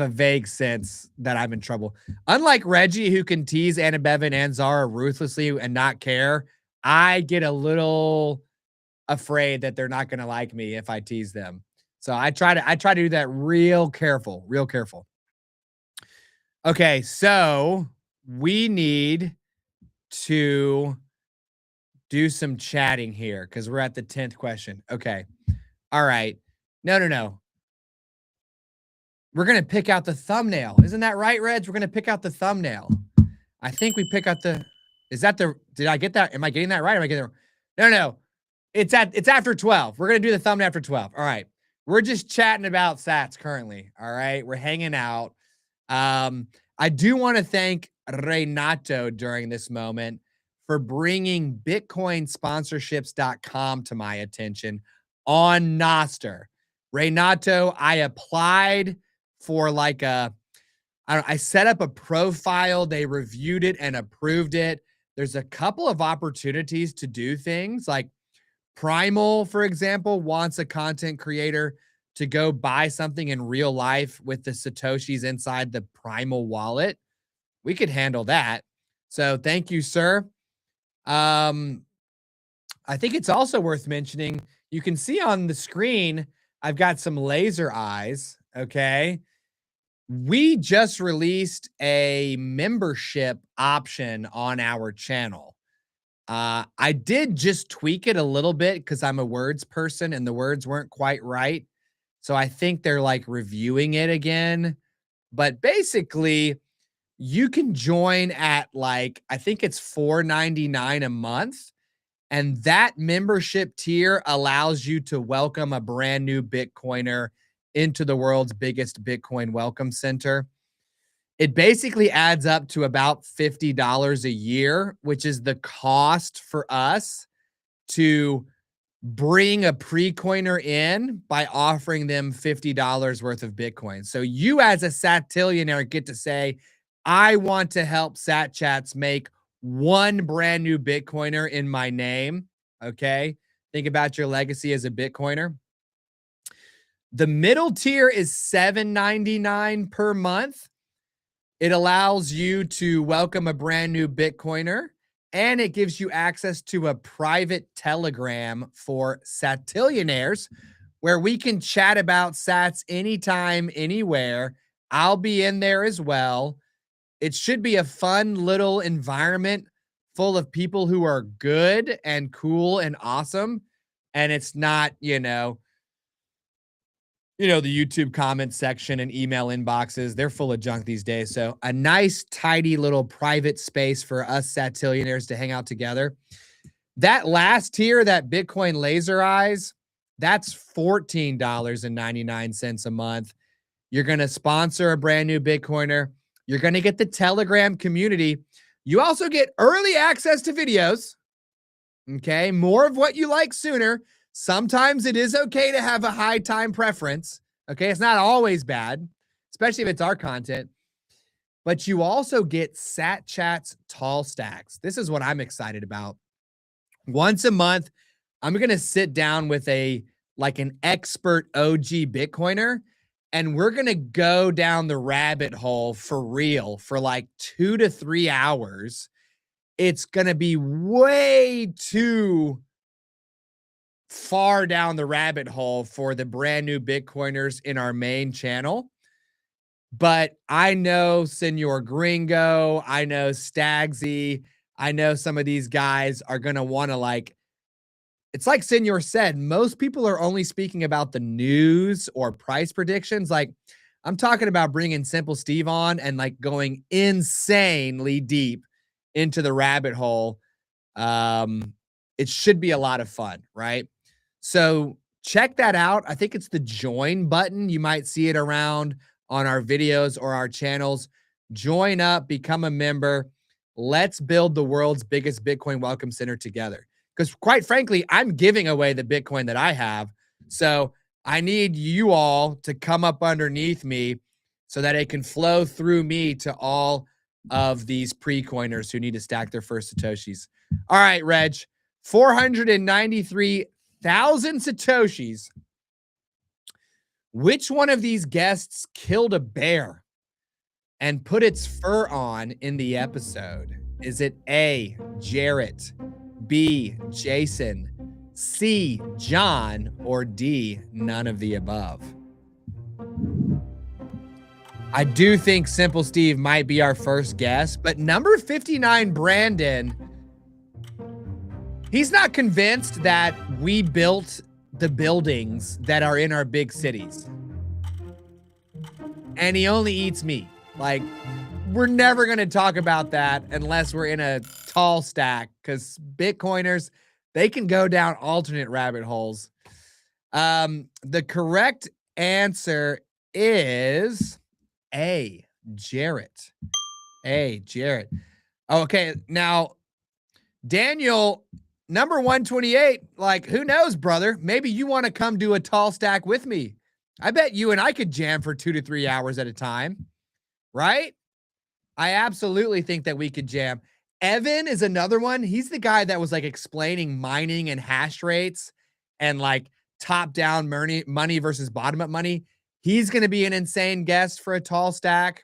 vague sense that I'm in trouble. Unlike Reggie, who can tease Anna Bevan and Zara ruthlessly and not care, I get a little afraid that they're not going to like me if I tease them. So I try to do that real careful. Okay, so we need to do some chatting here because we're at the 10th question. Okay. All right. No. We're going to pick out the thumbnail. Isn't that right, Reg? We're going to pick out the thumbnail. I think we pick out did I get that? Am I getting that right? Am I getting that? No. It's after 12. We're going to do the thumbnail after 12. All right. We're just chatting about sats currently. All right. We're hanging out. I do want to thank Renato during this moment for bringing bitcoinsponsorships.com to my attention on Nostr. Renato, I applied for I set up a profile. They reviewed it and approved it. There's a couple of opportunities to do things like Primal, for example, wants a content creator to go buy something in real life with the Satoshis inside the Primal wallet. We could handle that. So thank you, sir. I think it's also worth mentioning, you can see on the screen, I've got some laser eyes. Okay. We just released a membership option on our channel. I did just tweak it a little bit because I'm a words person and the words weren't quite right. So I think they're like reviewing it again. But basically, you can join at I think it's $4.99 a month. And that membership tier allows you to welcome a brand new Bitcoiner into the world's biggest Bitcoin welcome center. It basically adds up to about $50 a year, which is the cost for us to bring a pre-coiner in by offering them $50 worth of Bitcoin. So you as a Satillionaire get to say, I want to help satchats make one brand new Bitcoiner in my name. Okay. Think about your legacy as a Bitcoiner. The middle tier is $7.99 per month. It allows you to welcome a brand new Bitcoiner, and it gives you access to a private Telegram for Satillionaires where we can chat about sats anytime, anywhere. I'll be in there as well. It should be a fun little environment full of people who are good and cool and awesome. And it's not, the YouTube comment section and email inboxes, they're full of junk these days. So a nice, tidy little private space for us Satillionaires to hang out together. That last tier, that Bitcoin Laser Eyes, that's $14.99 a month. You're going to sponsor a brand new Bitcoiner. You're going to get the Telegram community. You also get early access to videos. Okay, more of what you like sooner. Sometimes it is okay to have a high time preference. Okay, it's not always bad, especially if it's our content. But you also get satchats tall stacks. This is what I'm excited about. Once a month, I'm going to sit down with an expert OG Bitcoiner, and we're going to go down the rabbit hole for real for 2 to 3 hours. It's going to be way too far down the rabbit hole for the brand new Bitcoiners in our main channel. But I know Senor Gringo, I know Stagsy, I know some of these guys are going to want to it's like Senor said, most people are only speaking about the news or price predictions. Like, I'm talking about bringing Simple Steve on and like going insanely deep into the rabbit hole. It should be a lot of fun, right? So check that out. I think it's the join button. You might see it around on our videos or our channels. Join up, become a member. Let's build the world's biggest Bitcoin welcome center together. Because quite frankly, I'm giving away the Bitcoin that I have. So I need you all to come up underneath me so that it can flow through me to all of these pre-coiners who need to stack their first Satoshis. All right, Reg, 493,000 Satoshis. Which one of these guests killed a bear and put its fur on in the episode? Is it A, Jarrett, B, Jason, C, John, or D, none of the above? I do think Simple Steve might be our first guess, but number 59, Brandon, he's not convinced that we built the buildings that are in our big cities. And he only eats meat. Like, we're never going to talk about that unless we're in a tall stack, because Bitcoiners, they can go down alternate rabbit holes. The correct answer is A, Jarrett. A, Jarrett. Okay, now, Daniel, number 128, like, who knows, brother? Maybe you want to come do a tall stack with me. I bet you and I could jam for 2 to 3 hours at a time, right? I absolutely think that we could jam. Evan is another one. He's the guy that was like explaining mining and hash rates and like top down money versus bottom up money. He's going to be an insane guest for a tall stack.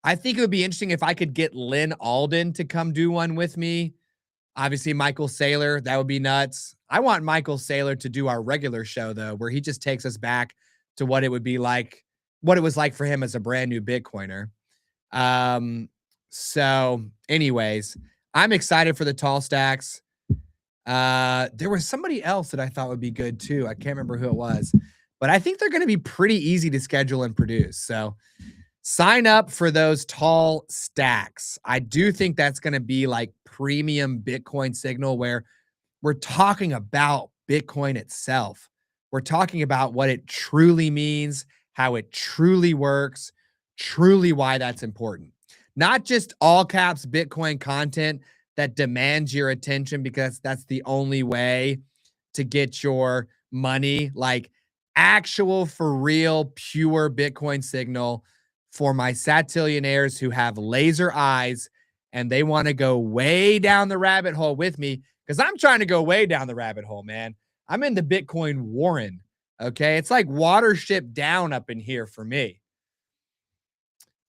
I think it would be interesting if I could get Lynn Alden to come do one with me. Obviously, Michael Saylor, that would be nuts. I want Michael Saylor to do our regular show, though, where he just takes us back to what it would be like, what it was like for him as a brand new Bitcoiner. So anyways, I'm excited for the tall stacks. There was somebody else that I thought would be good too. I can't remember who it was, but I think they're going to be pretty easy to schedule and produce. So sign up for those tall stacks. I do think that's going to be like premium Bitcoin signal where we're talking about Bitcoin itself. We're talking about what it truly means, how it truly works, truly why that's important. Not just all caps Bitcoin content that demands your attention because that's the only way to get your money, like actual for real pure Bitcoin signal for my satillionaires who have laser eyes and they want to go way down the rabbit hole with me, because I'm trying to go way down the rabbit hole, man. I'm in the Bitcoin Warren. Okay. It's like Watership Down up in here for me.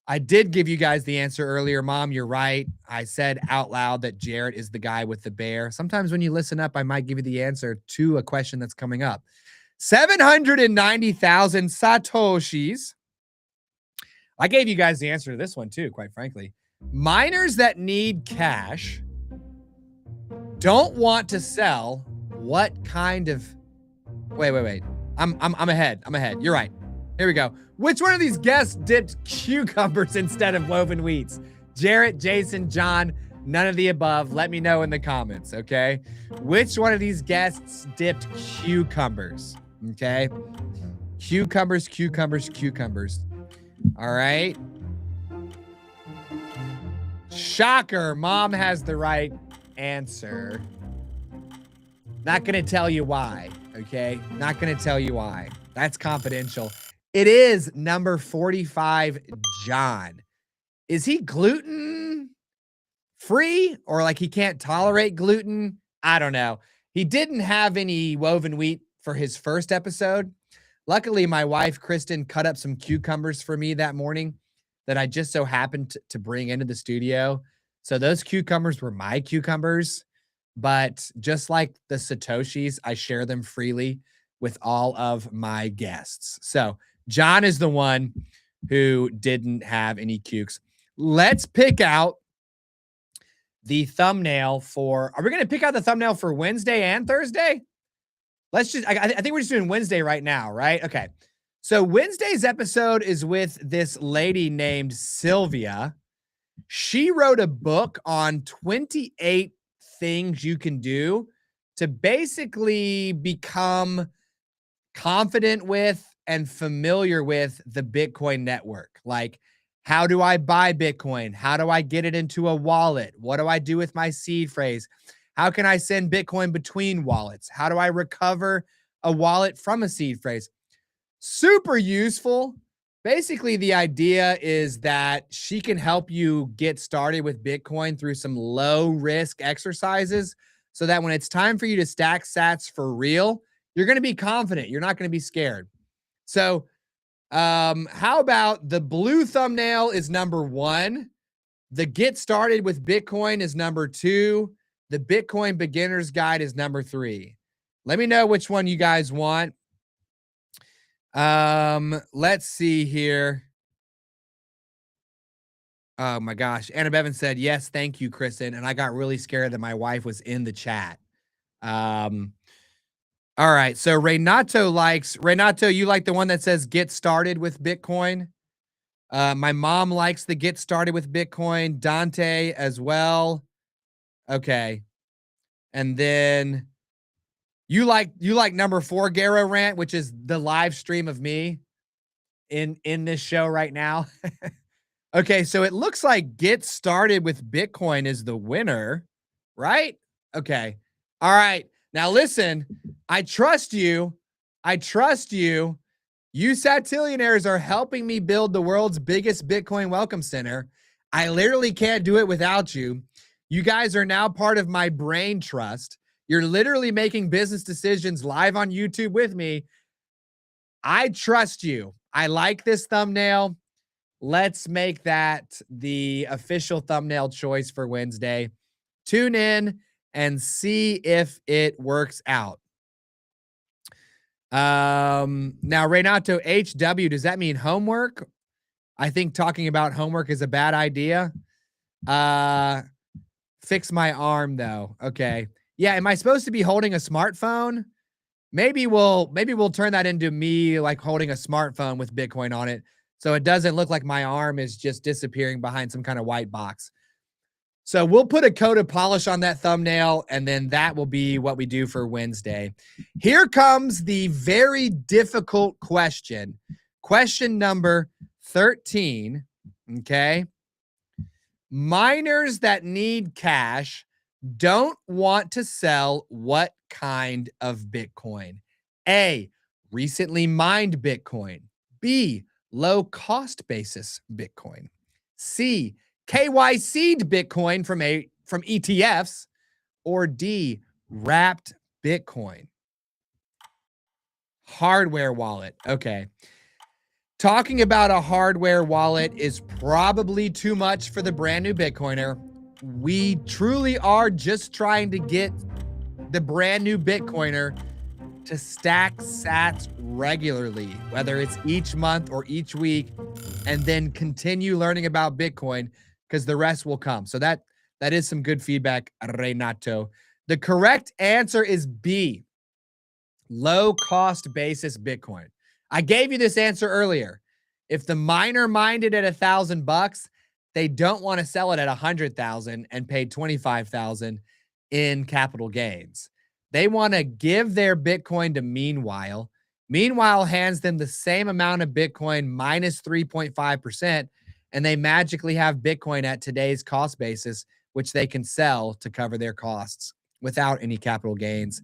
I did give you guys the answer earlier. Mom, you're right. I said out loud that Jarrett is the guy with the bear. Sometimes when you listen up, I might give you the answer to a question that's coming up. 790,000 Satoshis. I gave you guys the answer to this one too, quite frankly. Miners that need cash don't want to sell what kind of... Wait. I'm ahead. You're right. Here we go. Which one of these guests dipped cucumbers instead of woven wheats? Jarrett, Jason, John, none of the above. Let me know in the comments, okay? Which one of these guests dipped cucumbers? Okay? Cucumbers. All right. Shocker. Mom has the right answer. Not going to tell you why, okay? Not going to tell you why. That's confidential. It is number 45, John. Is he gluten free or like he can't tolerate gluten? I don't know. He didn't have any woven wheat for his first episode. Luckily, my wife, Kristen, cut up some cucumbers for me that morning that I just so happened to bring into the studio. So those cucumbers were my cucumbers, but just like the Satoshis, I share them freely with all of my guests. So John is the one who didn't have any cukes. Let's pick out the thumbnail for, are we going to pick out the thumbnail for Wednesday and Thursday? Let's just, I think we're just doing Wednesday right now, right? Okay. So Wednesday's episode is with this lady named Sylvia. She wrote a book on 28 things you can do to basically become confident with and familiar with the Bitcoin network. Like, how do I buy Bitcoin? How do I get it into a wallet? What do I do with my seed phrase? How can I send Bitcoin between wallets? How do I recover a wallet from a seed phrase? Super useful. Basically, the idea is that she can help you get started with Bitcoin through some low risk exercises so that when it's time for you to stack sats for real, you're going to be confident. You're not going to be scared. So, how about the blue thumbnail is number 1. The get started with Bitcoin is number 2. The Bitcoin beginner's guide is number 3. Let me know which one you guys want. Let's see here. Oh my gosh. Anna Bevan said, yes, thank you, Kristen. And I got really scared that my wife was in the chat. All right. So Renato, you like the one that says get started with Bitcoin. My mom likes the get started with Bitcoin. Dante as well. Okay. And then you like number 4, Garo Rant, which is the live stream of me in this show right now. Okay, so it looks like get started with Bitcoin is the winner, right? Okay. All right. Now listen, I trust you. You Satillionaires are helping me build the world's biggest Bitcoin welcome center. I literally can't do it without you. You guys are now part of my brain trust. You're literally making business decisions live on YouTube with me. I trust you. I like this thumbnail. Let's make that the official thumbnail choice for Wednesday. Tune in and see if it works out. Now, Renato HW, does that mean homework? I think talking about homework is a bad idea. Fix my arm though. Okay. Yeah, am I supposed to be holding a smartphone? Maybe we'll turn that into me like holding a smartphone with Bitcoin on it, so it doesn't look like my arm is just disappearing behind some kind of white box. So we'll put a coat of polish on that thumbnail, and then that will be what we do for Wednesday. Here comes the very difficult question. Question number 13, okay? Miners that need cash don't want to sell what kind of Bitcoin? A, recently mined Bitcoin. B, low cost basis Bitcoin. C, KYC'd Bitcoin from ETFs. Or D, wrapped Bitcoin. Hardware wallet. Okay. Talking about a hardware wallet is probably too much for the brand new Bitcoiner. We truly are just trying to get the brand new Bitcoiner to stack sats regularly, whether it's each month or each week, and then continue learning about Bitcoin because the rest will come. So that is some good feedback, Renato. The correct answer is B, low cost basis Bitcoin. I gave you this answer earlier. If the miner mined it at $1,000, they don't want to sell it at 100,000 and pay 25,000 in capital gains. They want to give their Bitcoin to Meanwhile. Meanwhile hands them the same amount of Bitcoin minus 3.5%, and they magically have Bitcoin at today's cost basis, which they can sell to cover their costs without any capital gains.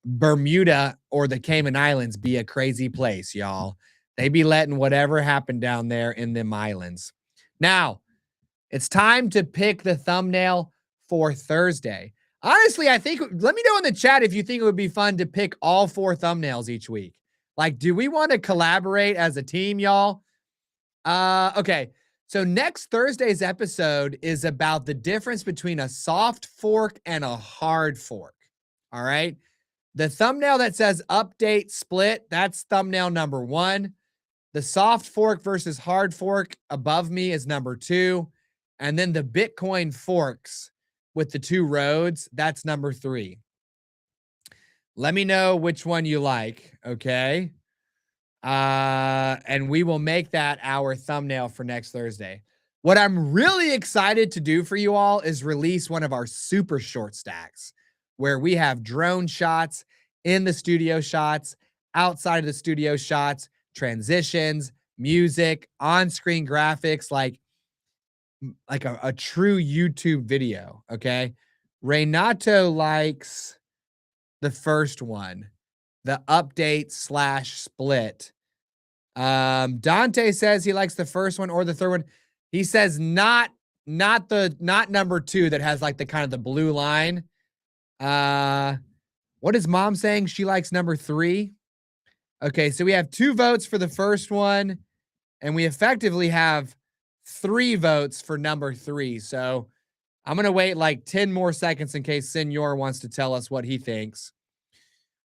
Bermuda or the Cayman Islands be a crazy place, y'all. They be letting whatever happen down there in them islands. Now, it's time to pick the thumbnail for Thursday. Honestly, I think, let me know in the chat if you think it would be fun to pick all 4 thumbnails each week. Like, do we want to collaborate as a team, y'all? Okay. So next Thursday's episode is about the difference between a soft fork and a hard fork. All right. The thumbnail that says update split, that's thumbnail number 1. The soft fork versus hard fork above me is number 2. And then the Bitcoin forks with the 2 roads, that's number 3. Let me know which one you like, okay? And we will make that our thumbnail for next Thursday. What I'm really excited to do for you all is release one of our super short stacks where we have drone shots, in the studio shots, outside of the studio shots, transitions, music, on-screen graphics, like a true YouTube video, okay? Renato likes the first one, the update / split. Dante says he likes the first one or the third one. He says not number 2 that has like the kind of the blue line. What is mom saying? She likes number 3. Okay, so we have 2 votes for the first one, and we effectively have 3 votes for number 3. So I'm gonna wait like 10 more seconds in case Senor wants to tell us what he thinks,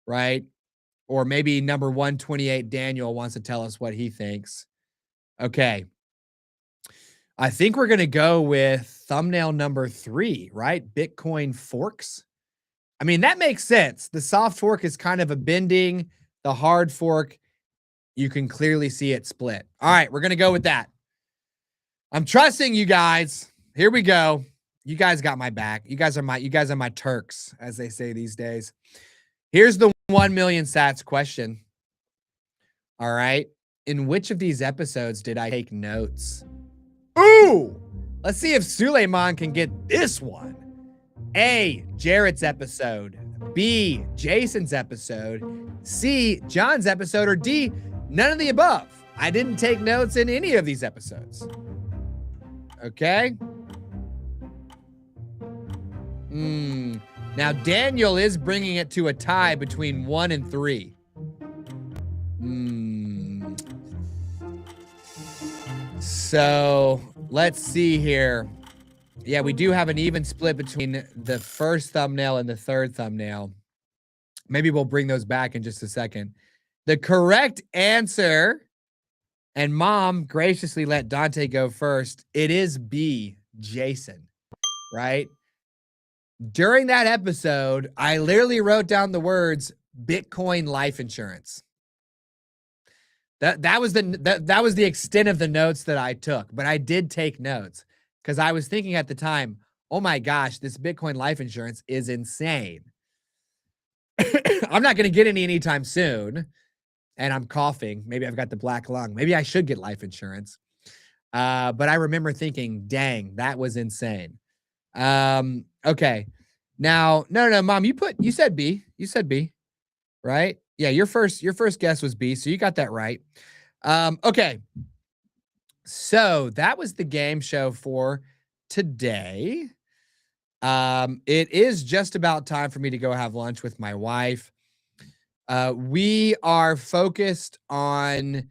right? Or maybe number 128, Daniel, wants to tell us what he thinks. Okay. I think we're going to go with thumbnail number 3, right? Bitcoin forks. I mean, that makes sense. The soft fork is kind of a bending. The hard fork, you can clearly see it split. All right, we're going to go with that. I'm trusting you guys. Here we go. You guys got my back. You guys are my Turks, as they say these days. Here's the 1 million sats question. All right. In which of these episodes did I take notes? Ooh, let's see if Suleiman can get this one. A, Jarrett's episode. B, Jason's episode. C, John's episode. Or D, none of the above. I didn't take notes in any of these episodes. Okay. Now, Daniel is bringing it to a tie between 1 and 3. So let's see here. Yeah, we do have an even split between the first thumbnail and the third thumbnail. Maybe we'll bring those back in just a second. The correct answer, and mom graciously let Dante go first. It is B, Jason, right? During that episode, I literally wrote down the words Bitcoin life insurance. That was the extent of the notes that I took, but I did take notes because I was thinking at the time, oh my gosh, this Bitcoin life insurance is insane. I'm not going to get any anytime soon, and I'm coughing. Maybe I've got the black lung. Maybe I should get life insurance. But I remember thinking, dang, that was insane. Okay. Now, no, mom, you said B. You said B, right? Yeah, your first guess was B, so you got that right. Okay. So that was the game show for today. It is just about time for me to go have lunch with my wife. We are focused on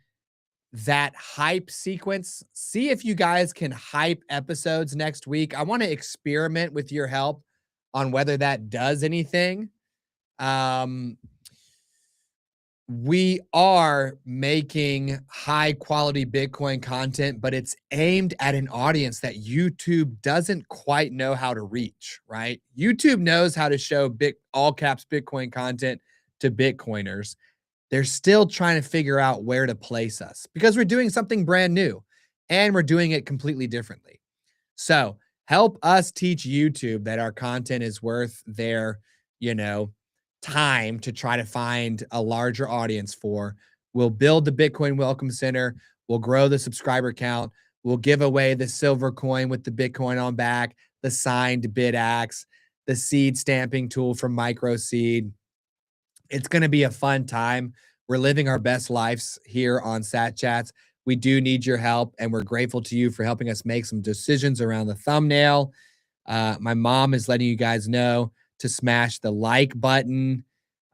that hype sequence. See if you guys can hype episodes next week. I want to experiment with your help on whether that does anything. We are making high quality Bitcoin content, but it's aimed at an audience that YouTube doesn't quite know how to reach, right? YouTube knows how to show all caps Bitcoin content to Bitcoiners. They're still trying to figure out where to place us because we're doing something brand new and we're doing it completely differently. So help us teach YouTube that our content is worth their, time to try to find a larger audience for. We'll build the Bitcoin Welcome Center. We'll grow the subscriber count. We'll give away the silver coin with the Bitcoin on back, the signed BitAxe, the seed stamping tool from MicroSeed. It's going to be a fun time. We're living our best lives here on satchats. We do need your help, and we're grateful to you for helping us make some decisions around the thumbnail. My mom is letting you guys know to smash the like button.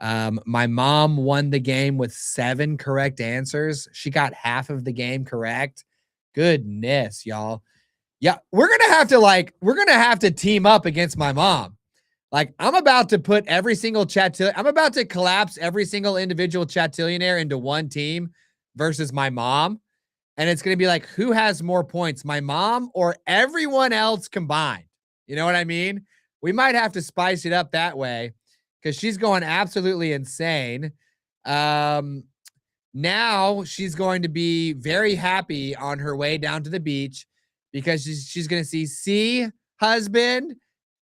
My mom won the game with 7 correct answers. She got half of the game correct. Goodness, y'all. Yeah, we're going to have to team up against my mom. Like, I'm about to put every single I'm about to collapse every single individual chatillionaire into one team versus my mom. and it's going to be like, who has more points, my mom or everyone else combined? You know what I mean? We might have to spice it up that way because she's going absolutely insane. Now she's going to be very happy on her way down to the beach because she's going to see, husband,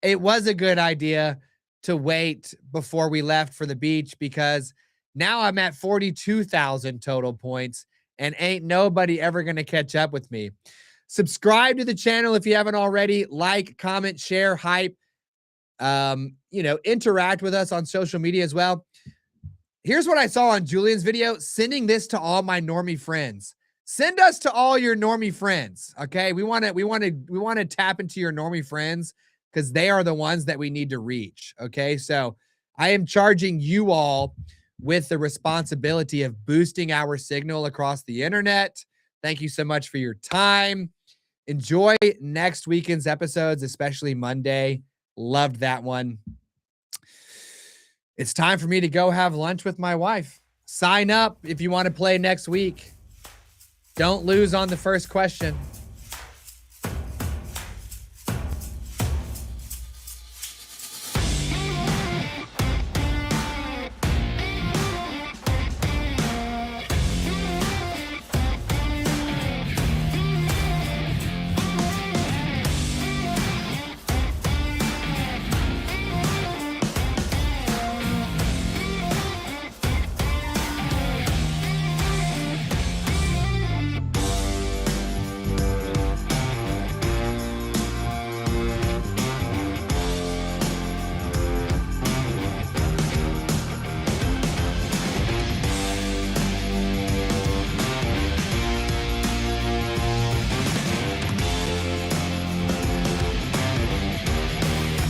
it was a good idea to wait before we left for the beach because now I'm at 42,000 total points and ain't nobody ever going to catch up with me. Subscribe to the channel if you haven't already. Like, comment, share, hype. Interact with us on social media as well. Here's what I saw on Julian's video, sending this to all my normie friends. Send us to all your normie friends. Okay. We want to tap into your normie friends because they are the ones that we need to reach. Okay. So I am charging you all with the responsibility of boosting our signal across the internet. Thank you so much for your time. Enjoy next weekend's episodes, especially Monday. Loved that one. It's time for me to go have lunch with my wife. Sign up if you want to play next week. Don't lose on the first question.